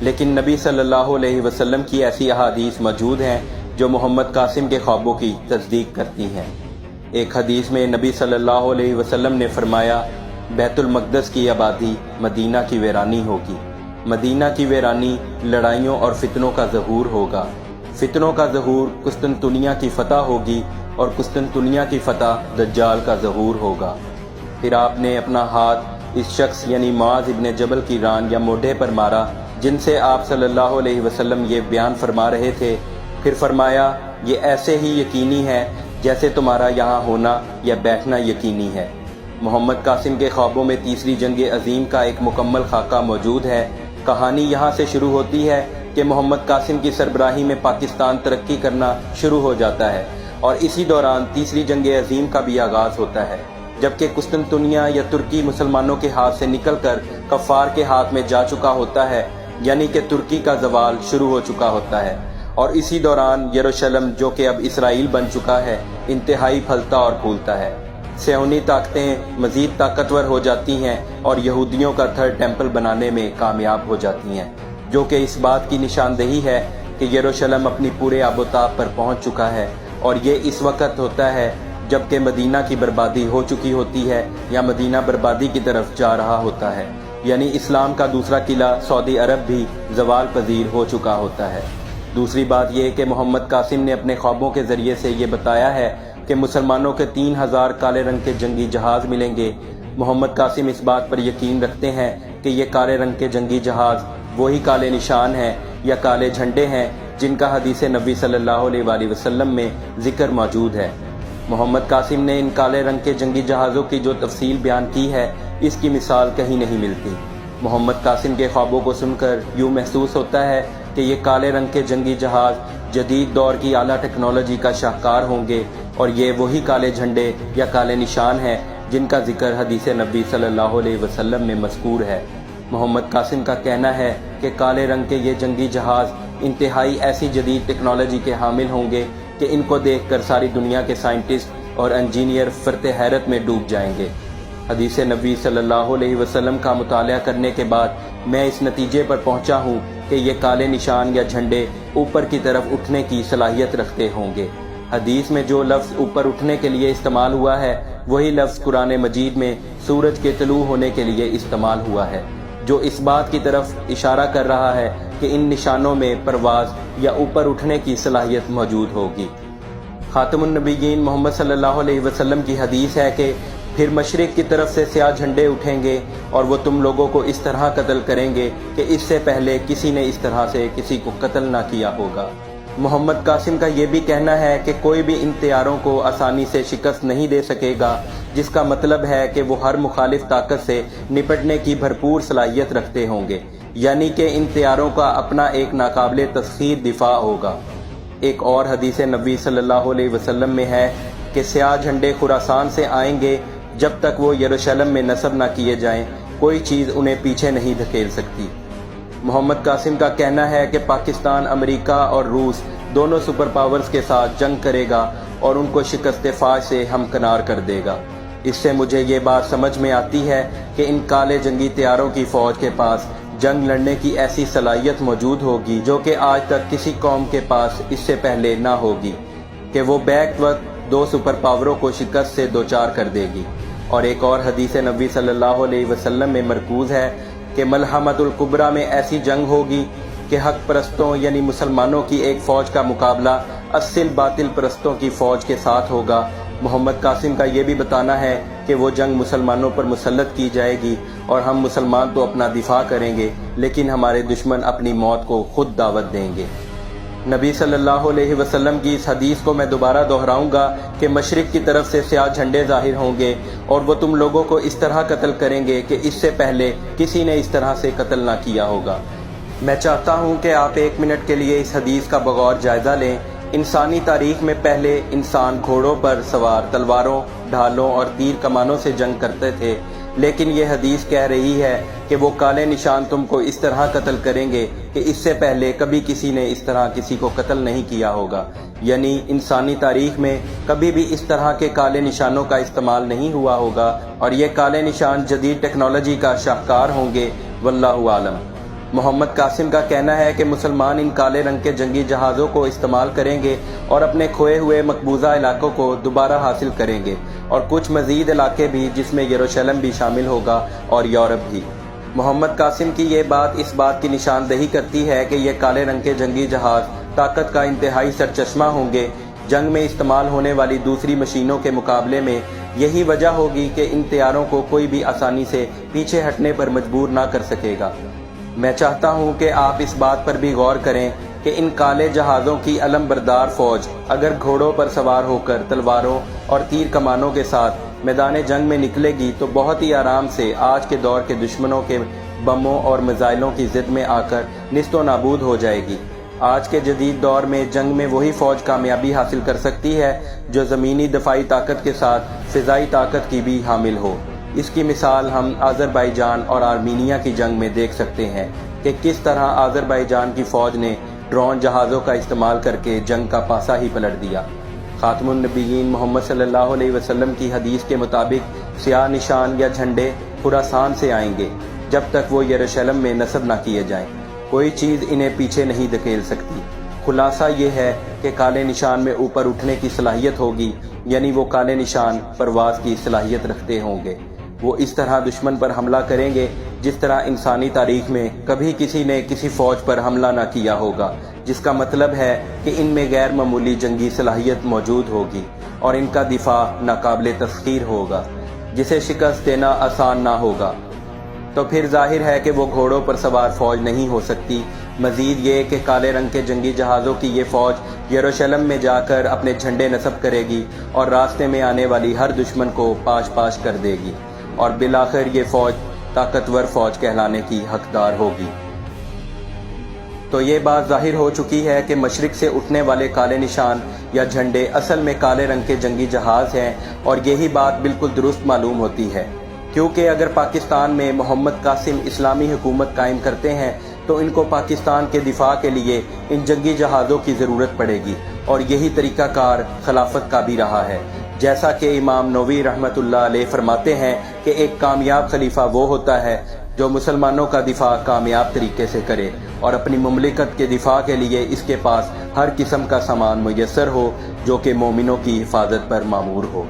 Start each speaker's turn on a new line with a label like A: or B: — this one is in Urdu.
A: لیکن نبی صلی اللہ علیہ وسلم کی ایسی احادیث موجود ہیں جو محمد قاسم کے خوابوں کی تصدیق کرتی ہیں۔ ایک حدیث میں نبی صلی اللہ علیہ وسلم نے فرمایا، بیت المقدس کی آبادی مدینہ کی ویرانی ہوگی، مدینہ کی ویرانی لڑائیوں اور فتنوں کا ظہور ہوگا، فتنوں کا ظہور قسطنطنیہ کی فتح ہوگی اور قسطنطنیہ کی فتح دجال کا ظہور ہوگا۔ پھر آپ نے اپنا ہاتھ اس شخص یعنی معاذ ابن جبل کی ران یا موڈھے پر مارا جن سے آپ صلی اللہ علیہ وسلم یہ بیان فرما رہے تھے، پھر فرمایا، یہ ایسے ہی یقینی ہے جیسے تمہارا یہاں ہونا یا بیٹھنا یقینی ہے۔ محمد قاسم کے خوابوں میں تیسری جنگ عظیم کا ایک مکمل خاکہ موجود ہے۔ کہانی یہاں سے شروع ہوتی ہے کہ محمد قاسم کی سربراہی میں پاکستان ترقی کرنا شروع ہو جاتا ہے اور اسی دوران تیسری جنگ عظیم کا بھی آغاز ہوتا ہے، جبکہ قسطنطنیہ یا ترکی مسلمانوں کے ہاتھ سے نکل کر کفار کے ہاتھ میں جا چکا ہوتا ہے، یعنی کہ ترکی کا زوال شروع ہو چکا ہوتا ہے، اور اسی دوران یروشلم جو کہ اب اسرائیل بن چکا ہے انتہائی پھلتا اور پھولتا ہے۔ صہیونی طاقتیں مزید طاقتور ہو جاتی ہیں اور یہودیوں کا تھرڈ ٹیمپل بنانے میں کامیاب ہو جاتی ہیں، جو کہ اس بات کی نشاندہی ہے کہ یروشلم اپنی پورے آب و تاب پر پہنچ چکا ہے، اور یہ اس وقت ہوتا ہے جبکہ مدینہ کی بربادی ہو چکی ہوتی ہے یا مدینہ بربادی کی طرف جا رہا ہوتا ہے، یعنی اسلام کا دوسرا قلعہ سعودی عرب بھی زوال پذیر ہو چکا ہوتا ہے۔ دوسری بات یہ کہ محمد قاسم نے اپنے خوابوں کے ذریعے سے یہ بتایا ہے کہ مسلمانوں کے 3000 کالے رنگ کے جنگی جہاز ملیں گے۔ محمد قاسم اس بات پر یقین رکھتے ہیں کہ یہ کالے رنگ کے جنگی جہاز وہی کالے نشان ہیں یا کالے جھنڈے ہیں جن کا حدیث نبی صلی اللہ علیہ وآلہ وسلم میں ذکر موجود ہے۔ محمد قاسم نے ان کالے رنگ کے جنگی جہازوں کی جو تفصیل بیان کی ہے، اس کی مثال کہیں نہیں ملتی۔ محمد قاسم کے خوابوں کو سن کر یوں محسوس ہوتا ہے کہ یہ کالے رنگ کے جنگی جہاز جدید دور کی اعلیٰ ٹیکنالوجی کا شاہکار ہوں گے، اور یہ وہی کالے جھنڈے یا کالے نشان ہیں جن کا ذکر حدیث نبی صلی اللہ علیہ وسلم میں مذکور ہے۔ محمد قاسم کا کہنا ہے کہ کالے رنگ کے یہ جنگی جہاز انتہائی ایسی جدید ٹیکنالوجی کے حامل ہوں گے کہ ان کو دیکھ کر ساری دنیا کے سائنٹسٹ اور انجینئر فرط حیرت میں ڈوب جائیں گے۔ حدیث نبی صلی اللہ علیہ وسلم کا مطالعہ کرنے کے بعد میں اس نتیجے پر پہنچا ہوں کہ یہ کالے نشان یا جھنڈے اوپر کی طرف اٹھنے کی صلاحیت رکھتے ہوں گے۔ حدیث میں جو لفظ اوپر اٹھنے کے لیے استعمال ہوا ہے وہی لفظ قرآن مجید میں سورج کے طلوع ہونے کے لیے استعمال ہوا ہے، جو اس بات کی طرف اشارہ کر رہا ہے کہ ان نشانوں میں پرواز یا اوپر اٹھنے کی صلاحیت موجود ہوگی۔ خاتم النبیین محمد صلی اللہ علیہ وسلم کی حدیث ہے کہ پھر مشرق کی طرف سے سیاہ جھنڈے اٹھیں گے اور وہ تم لوگوں کو اس طرح قتل کریں گے کہ اس سے پہلے کسی نے اس طرح سے کسی کو قتل نہ کیا ہوگا۔ محمد قاسم کا یہ بھی کہنا ہے کہ کوئی بھی ان طیاروں کو آسانی سے شکست نہیں دے سکے گا، جس کا مطلب ہے کہ وہ ہر مخالف طاقت سے نپٹنے کی بھرپور صلاحیت رکھتے ہوں گے، یعنی کہ ان طیاروں کا اپنا ایک ناقابل تسخیر دفاع ہوگا۔ ایک اور حدیث نبی صلی اللہ علیہ وسلم میں ہے کہ سیاہ جھنڈے خراسان سے آئیں گے، جب تک وہ یروشلم میں نصب نہ کیے جائیں کوئی چیز انہیں پیچھے نہیں دھکیل سکتی۔ محمد قاسم کا کہنا ہے کہ پاکستان امریکہ اور روس دونوں سپر پاورز کے ساتھ جنگ کرے گا اور ان کو شکست فاش سے ہمکنار کر دے گا۔ اس سے مجھے یہ بات سمجھ میں آتی ہے کہ ان کالے جنگی طیاروں کی فوج کے پاس جنگ لڑنے کی ایسی صلاحیت موجود ہوگی جو کہ آج تک کسی قوم کے پاس اس سے پہلے نہ ہوگی، کہ وہ بیک وقت دو سپر پاوروں کو شکست سے دوچار کر دے گی۔ اور ایک اور حدیث نبی صلی اللہ علیہ وسلم میں مرکوز ہے کہ ملحمۃ الکبریٰ میں ایسی جنگ ہوگی کہ حق پرستوں یعنی مسلمانوں کی ایک فوج کا مقابلہ اصل باطل پرستوں کی فوج کے ساتھ ہوگا۔ محمد قاسم کا یہ بھی بتانا ہے کہ وہ جنگ مسلمانوں پر مسلط کی جائے گی اور ہم مسلمان تو اپنا دفاع کریں گے، لیکن ہمارے دشمن اپنی موت کو خود دعوت دیں گے۔ نبی صلی اللہ علیہ وسلم کی اس حدیث کو میں دوبارہ دہراؤں گا کہ مشرق کی طرف سے سیاہ جھنڈے ظاہر ہوں گے اور وہ تم لوگوں کو اس طرح قتل کریں گے کہ اس سے پہلے کسی نے اس طرح سے قتل نہ کیا ہوگا۔ میں چاہتا ہوں کہ آپ 1 منٹ کے لیے اس حدیث کا بغور جائزہ لیں۔ انسانی تاریخ میں پہلے انسان گھوڑوں پر سوار تلواروں، ڈھالوں اور تیر کمانوں سے جنگ کرتے تھے، لیکن یہ حدیث کہہ رہی ہے کہ وہ کالے نشان تم کو اس طرح قتل کریں گے کہ اس سے پہلے کبھی کسی نے اس طرح کسی کو قتل نہیں کیا ہوگا، یعنی انسانی تاریخ میں کبھی بھی اس طرح کے کالے نشانوں کا استعمال نہیں ہوا ہوگا، اور یہ کالے نشان جدید ٹیکنالوجی کا شاہکار ہوں گے۔ واللہ عالم۔ محمد قاسم کا کہنا ہے کہ مسلمان ان کالے رنگ کے جنگی جہازوں کو استعمال کریں گے اور اپنے کھوئے ہوئے مقبوضہ علاقوں کو دوبارہ حاصل کریں گے، اور کچھ مزید علاقے بھی جس میں یروشلم بھی شامل ہوگا اور یورپ بھی۔ محمد قاسم کی یہ بات اس بات کی نشاندہی کرتی ہے کہ یہ کالے رنگ کے جنگی جہاز طاقت کا انتہائی سرچشمہ ہوں گے۔ جنگ میں استعمال ہونے والی دوسری مشینوں کے مقابلے میں یہی وجہ ہوگی کہ ان طیاروں کو کوئی بھی آسانی سے پیچھے ہٹنے پر مجبور نہ کر سکے گا۔ میں چاہتا ہوں کہ آپ اس بات پر بھی غور کریں کہ ان کالے جہازوں کی علم بردار فوج اگر گھوڑوں پر سوار ہو کر تلواروں اور تیر کمانوں کے ساتھ میدان جنگ میں نکلے گی تو بہت ہی آرام سے آج کے دور کے دشمنوں کے بموں اور میزائلوں کی زد میں آ کر نیست و نابود ہو جائے گی۔ آج کے جدید دور میں جنگ میں وہی فوج کامیابی حاصل کر سکتی ہے جو زمینی دفاعی طاقت کے ساتھ فضائی طاقت کی بھی حامل ہو۔ اس کی مثال ہم آذربائیجان اور آرمینیا کی جنگ میں دیکھ سکتے ہیں کہ کس طرح آذربائیجان کی فوج نے ڈرون جہازوں کا استعمال کر کے جنگ کا پاسا ہی پلٹ دیا۔ خاتم النبیین محمد صلی اللہ علیہ وسلم کی حدیث کے مطابق سیاہ نشان یا جھنڈے خراسان سے آئیں گے جب تک وہ یروشلم میں نصب نہ کیے جائیں۔ کوئی چیز انہیں پیچھے نہیں دھکیل سکتی۔ خلاصہ یہ ہے کہ کالے نشان میں اوپر اٹھنے کی صلاحیت ہوگی، یعنی وہ کالے نشان پرواز کی صلاحیت رکھتے ہوں گے۔ وہ اس طرح دشمن پر حملہ کریں گے جس طرح انسانی تاریخ میں کبھی کسی نے کسی فوج پر حملہ نہ کیا ہوگا، جس کا مطلب ہے کہ ان میں غیر معمولی جنگی صلاحیت موجود ہوگی اور ان کا دفاع ناقابل تسخیر ہوگا، جسے شکست دینا آسان نہ ہوگا۔ تو پھر ظاہر ہے کہ وہ گھوڑوں پر سوار فوج نہیں ہو سکتی۔ مزید یہ کہ کالے رنگ کے جنگی جہازوں کی یہ فوج یروشلم میں جا کر اپنے جھنڈے نصب کرے گی اور راستے میں آنے والی ہر دشمن کو پاش پاش کر دے گی، اور بالآخر یہ فوج طاقتور فوج کہلانے کی حقدار ہوگی۔ تو یہ بات ظاہر ہو چکی ہے کہ مشرق سے اٹھنے والے کالے نشان یا جھنڈے اصل میں کالے رنگ کے جنگی جہاز ہیں، اور یہی بات بالکل درست معلوم ہوتی ہے، کیونکہ اگر پاکستان میں محمد قاسم اسلامی حکومت قائم کرتے ہیں تو ان کو پاکستان کے دفاع کے لیے ان جنگی جہازوں کی ضرورت پڑے گی، اور یہی طریقہ کار خلافت کا بھی رہا ہے۔ جیسا کہ امام نووی رحمۃ اللہ علیہ فرماتے ہیں کہ ایک کامیاب خلیفہ وہ ہوتا ہے جو مسلمانوں کا دفاع کامیاب طریقے سے کرے اور اپنی مملکت کے دفاع کے لیے اس کے پاس ہر قسم کا سامان میسر ہو جو کہ مومنوں کی حفاظت پر مامور ہو۔